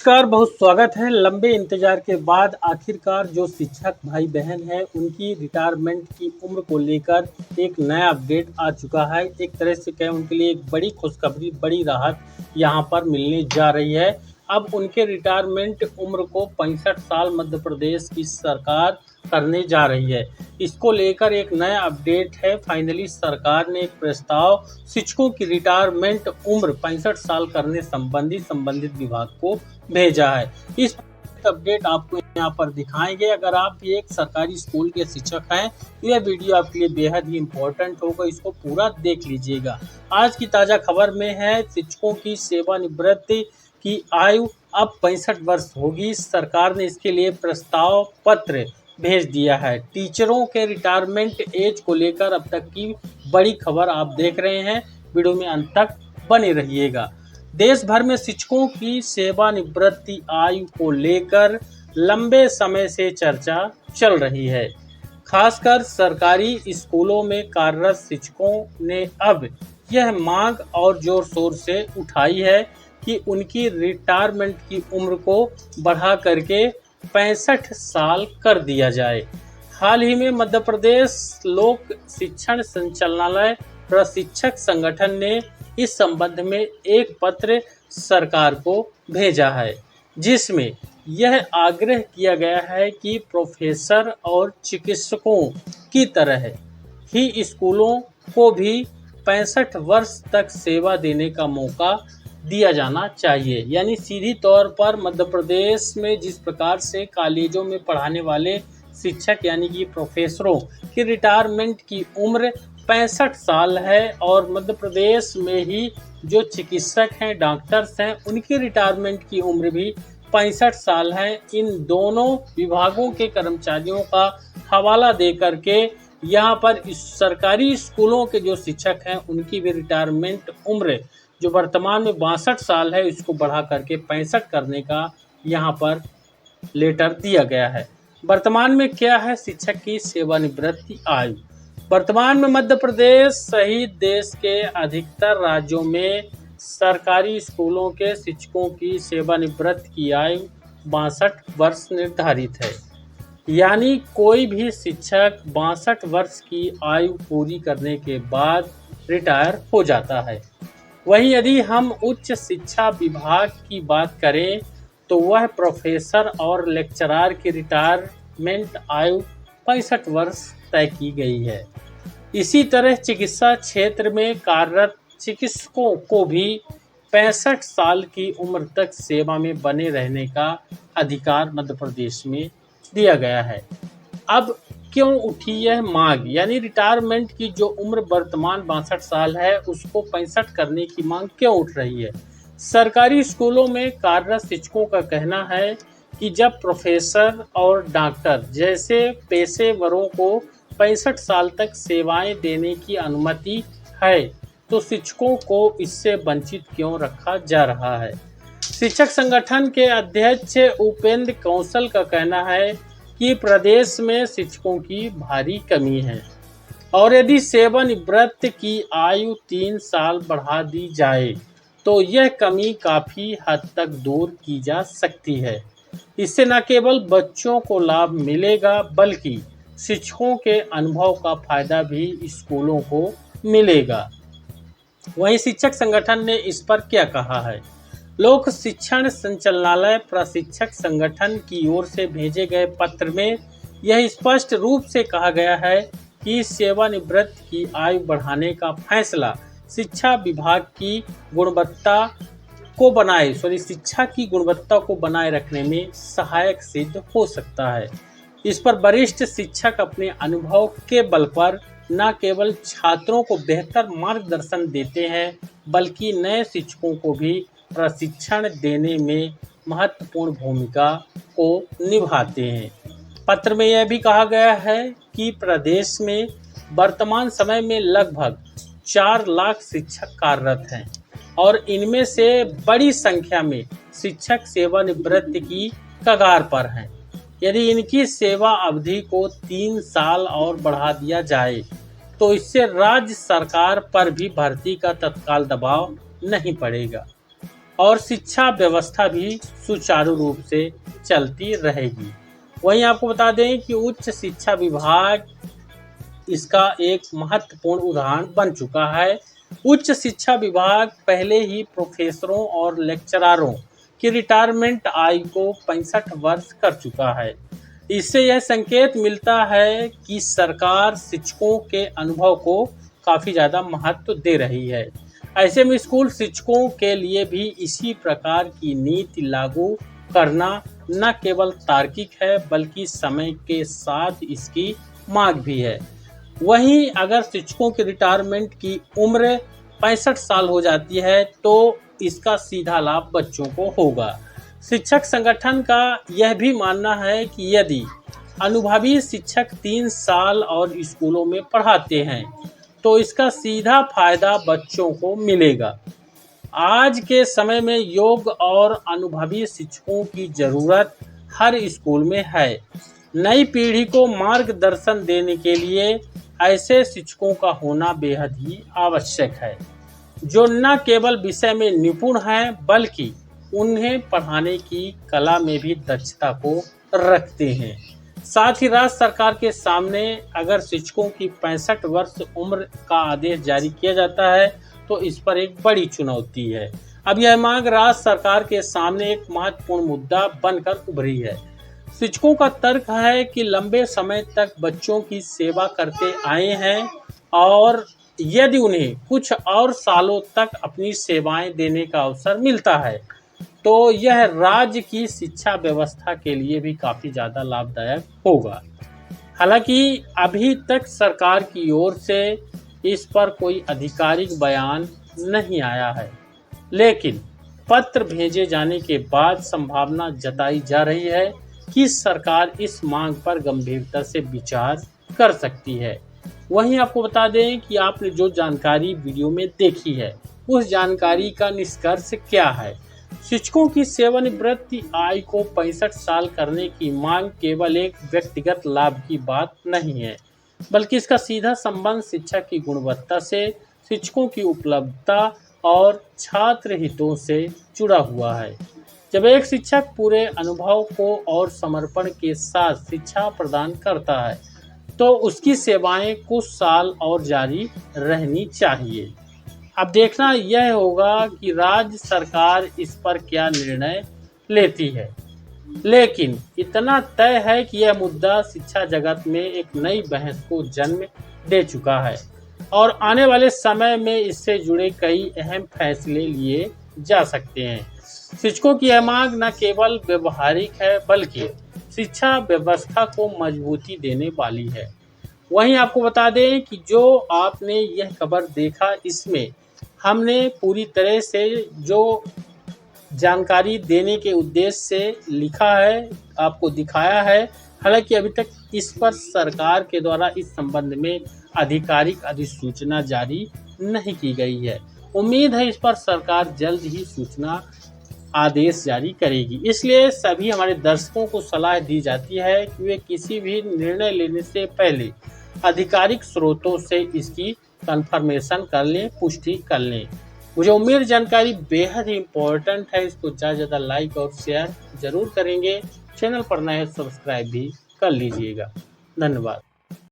नमस्कार, बहुत स्वागत है। लंबे इंतजार के बाद आखिरकार जो शिक्षक भाई बहन हैं उनकी रिटायरमेंट की उम्र को लेकर एक नया अपडेट आ चुका है। एक तरह से कहें उनके लिए एक बड़ी खुशखबरी, बड़ी राहत यहाँ पर मिलने जा रही है। अब उनके रिटायरमेंट उम्र को 65 साल मध्य प्रदेश की सरकार करने जा रही है। इसको लेकर एक नया अपडेट है। फाइनली सरकार ने एक प्रस्ताव शिक्षकों की रिटायरमेंट उम्र 65 साल करने संबंधित विभाग को भेजा है। इस अपडेट आपको यहाँ पर दिखाएंगे। अगर आप भी एक सरकारी स्कूल के शिक्षक हैं तो यह वीडियो आपके लिए बेहद ही इम्पोर्टेंट होगा, इसको पूरा देख लीजिएगा। आज की ताज़ा खबर में है शिक्षकों की सेवानिवृत्ति की आयु अब 65 वर्ष होगी। सरकार ने इसके लिए प्रस्ताव पत्र भेज दिया है। टीचरों के रिटायरमेंट एज को लेकर अब तक की बड़ी खबर आप देख रहे हैं। वीडियो में अंत तक बने रहिएगा। देश भर में शिक्षकों की सेवानिवृत्ति आयु को लेकर लंबे समय से चर्चा चल रही है। खासकर सरकारी स्कूलों में कार्यरत शिक्षकों ने अब यह मांग और जोर शोर से उठाई है कि उनकी रिटायरमेंट की उम्र को बढ़ा करके 65 साल कर दिया जाए। हाल ही में मध्य प्रदेश लोक शिक्षण संचालनालय प्रशिक्षक संगठन ने इस संबंध में एक पत्र सरकार को भेजा है, जिसमें यह आग्रह किया गया है कि प्रोफेसर और चिकित्सकों की तरह ही स्कूलों को भी 65 वर्ष तक सेवा देने का मौका दिया जाना चाहिए। यानी सीधी तौर पर मध्य प्रदेश में जिस प्रकार से कॉलेजों में पढ़ाने वाले शिक्षक यानी कि प्रोफेसरों की रिटायरमेंट की उम्र 65 साल है और मध्य प्रदेश में ही जो चिकित्सक हैं, डॉक्टर्स हैं, उनकी रिटायरमेंट की उम्र भी 65 साल है। इन दोनों विभागों के कर्मचारियों का हवाला दे करके यहाँ पर इस सरकारी स्कूलों के जो शिक्षक हैं उनकी भी रिटायरमेंट उम्र जो वर्तमान में 62 साल है इसको बढ़ा करके 65 करने का यहाँ पर लेटर दिया गया है। वर्तमान में क्या है शिक्षक की सेवानिवृत्ति आयु? वर्तमान में मध्य प्रदेश सहित देश के अधिकतर राज्यों में सरकारी स्कूलों के शिक्षकों की सेवानिवृत्ति की आयु 62 वर्ष निर्धारित है। यानी कोई भी शिक्षक 62 वर्ष की आयु पूरी करने के बाद रिटायर हो जाता है। वहीं यदि हम उच्च शिक्षा विभाग की बात करें तो वह प्रोफेसर और लेक्चरर की रिटायरमेंट आयु 65 वर्ष तय की गई है। इसी तरह चिकित्सा क्षेत्र में कार्यरत चिकित्सकों को भी 65 साल की उम्र तक सेवा में बने रहने का अधिकार मध्य प्रदेश में दिया गया है। अब क्यों उठी यह मांग? यानी रिटायरमेंट की जो उम्र वर्तमान 62 साल है उसको 65 करने की मांग क्यों उठ रही है? सरकारी स्कूलों में कार्यरत शिक्षकों का कहना है कि जब प्रोफेसर और डॉक्टर जैसे पेशेवरों को 65 साल तक सेवाएं देने की अनुमति है तो शिक्षकों को इससे वंचित क्यों रखा जा रहा है? शिक्षक संगठन के अध्यक्ष उपेंद्र कौशल का कहना है कि प्रदेश में शिक्षकों की भारी कमी है और यदि सेवानिवृत्ति की आयु 3 साल बढ़ा दी जाए तो यह कमी काफ़ी हद तक दूर की जा सकती है। इससे न केवल बच्चों को लाभ मिलेगा बल्कि शिक्षकों के अनुभव का फायदा भी स्कूलों को मिलेगा। वहीं शिक्षक संगठन ने इस पर क्या कहा है? लोक शिक्षण संचालनालय प्रशिक्षक संगठन की ओर से भेजे गए पत्र में यह स्पष्ट रूप से कहा गया है कि सेवानिवृत्ति की आयु बढ़ाने का फैसला शिक्षा की गुणवत्ता को बनाए रखने में सहायक सिद्ध हो सकता है। इस पर वरिष्ठ शिक्षक अपने अनुभव के बल पर न केवल छात्रों को बेहतर मार्गदर्शन देते हैं बल्कि नए शिक्षकों को भी प्रशिक्षण देने में महत्वपूर्ण भूमिका को निभाते हैं। पत्र में यह भी कहा गया है कि प्रदेश में वर्तमान समय में लगभग 4 लाख शिक्षक कार्यरत हैं और इनमें से बड़ी संख्या में शिक्षक सेवानिवृत्ति की कगार पर हैं। यदि इनकी सेवा अवधि को 3 साल और बढ़ा दिया जाए तो इससे राज्य सरकार पर भी भर्ती का तत्काल दबाव नहीं पड़ेगा और शिक्षा व्यवस्था भी सुचारू रूप से चलती रहेगी। वहीं आपको बता दें कि उच्च शिक्षा विभाग इसका एक महत्वपूर्ण उदाहरण बन चुका है। उच्च शिक्षा विभाग पहले ही प्रोफेसरों और लेक्चररों की रिटायरमेंट आयु को 65 वर्ष कर चुका है। इससे यह संकेत मिलता है कि सरकार शिक्षकों के अनुभव को काफ़ी ज़्यादा महत्व दे रही है। ऐसे में स्कूल शिक्षकों के लिए भी इसी प्रकार की नीति लागू करना न केवल तार्किक है बल्कि समय के साथ इसकी मांग भी है। वहीं अगर शिक्षकों के रिटायरमेंट की उम्र 65 साल हो जाती है तो इसका सीधा लाभ बच्चों को होगा। शिक्षक संगठन का यह भी मानना है कि यदि अनुभवी शिक्षक 3 साल और स्कूलों में पढ़ाते हैं तो इसका सीधा फायदा बच्चों को मिलेगा। आज के समय में योग्य और अनुभवी शिक्षकों की ज़रूरत हर स्कूल में है। नई पीढ़ी को मार्गदर्शन देने के लिए ऐसे शिक्षकों का होना बेहद ही आवश्यक है, जो न केवल विषय में निपुण हैं बल्कि उन्हें पढ़ाने की कला में भी दक्षता को रखते हैं। साथ ही राज्य सरकार के सामने अगर शिक्षकों की 65 वर्ष उम्र का आदेश जारी किया जाता है तो इस पर एक बड़ी चुनौती है। अब यह मांग राज्य सरकार के सामने एक महत्वपूर्ण मुद्दा बनकर उभरी है। शिक्षकों का तर्क है कि लंबे समय तक बच्चों की सेवा करते आए हैं और यदि उन्हें कुछ और सालों तक अपनी सेवाएं देने का अवसर मिलता है तो यह राज्य की शिक्षा व्यवस्था के लिए भी काफ़ी ज़्यादा लाभदायक होगा। हालांकि अभी तक सरकार की ओर से इस पर कोई आधिकारिक बयान नहीं आया है, लेकिन पत्र भेजे जाने के बाद संभावना जताई जा रही है कि सरकार इस मांग पर गंभीरता से विचार कर सकती है। वहीं आपको बता दें कि आपने जो जानकारी वीडियो में देखी है उस जानकारी का निष्कर्ष क्या है। शिक्षकों की सेवानिवृत्ति आयु को 65 साल करने की मांग केवल एक व्यक्तिगत लाभ की बात नहीं है, बल्कि इसका सीधा संबंध शिक्षा की गुणवत्ता से, शिक्षकों की उपलब्धता और छात्र हितों से जुड़ा हुआ है। जब एक शिक्षक पूरे अनुभव को और समर्पण के साथ शिक्षा प्रदान करता है तो उसकी सेवाएं कुछ साल और जारी रहनी चाहिए। अब देखना यह होगा कि राज्य सरकार इस पर क्या निर्णय लेती है, लेकिन इतना तय है कि यह मुद्दा शिक्षा जगत में एक नई बहस को जन्म दे चुका है और आने वाले समय में इससे जुड़े कई अहम फैसले लिए जा सकते हैं। शिक्षकों की यह मांग न केवल व्यवहारिक है बल्कि शिक्षा व्यवस्था को मजबूती देने वाली है। वहीं आपको बता दें कि जो आपने यह खबर देखा इसमें हमने पूरी तरह से जो जानकारी देने के उद्देश्य से लिखा है, आपको दिखाया है। हालांकि अभी तक इस पर सरकार के द्वारा इस संबंध में आधिकारिक अधिसूचना जारी नहीं की गई है। उम्मीद है इस पर सरकार जल्द ही सूचना आदेश जारी करेगी। इसलिए सभी हमारे दर्शकों को सलाह दी जाती है कि वे किसी भी निर्णय लेने से पहले आधिकारिक स्रोतों से इसकी कंफर्मेशन कर लें, पुष्टि कर लें। मुझे उम्मीद जानकारी बेहद ही इम्पोर्टेंट है, इसको ज़्यादा से ज़्यादा लाइक और शेयर जरूर करेंगे। चैनल पर नए सब्सक्राइब भी कर लीजिएगा। धन्यवाद।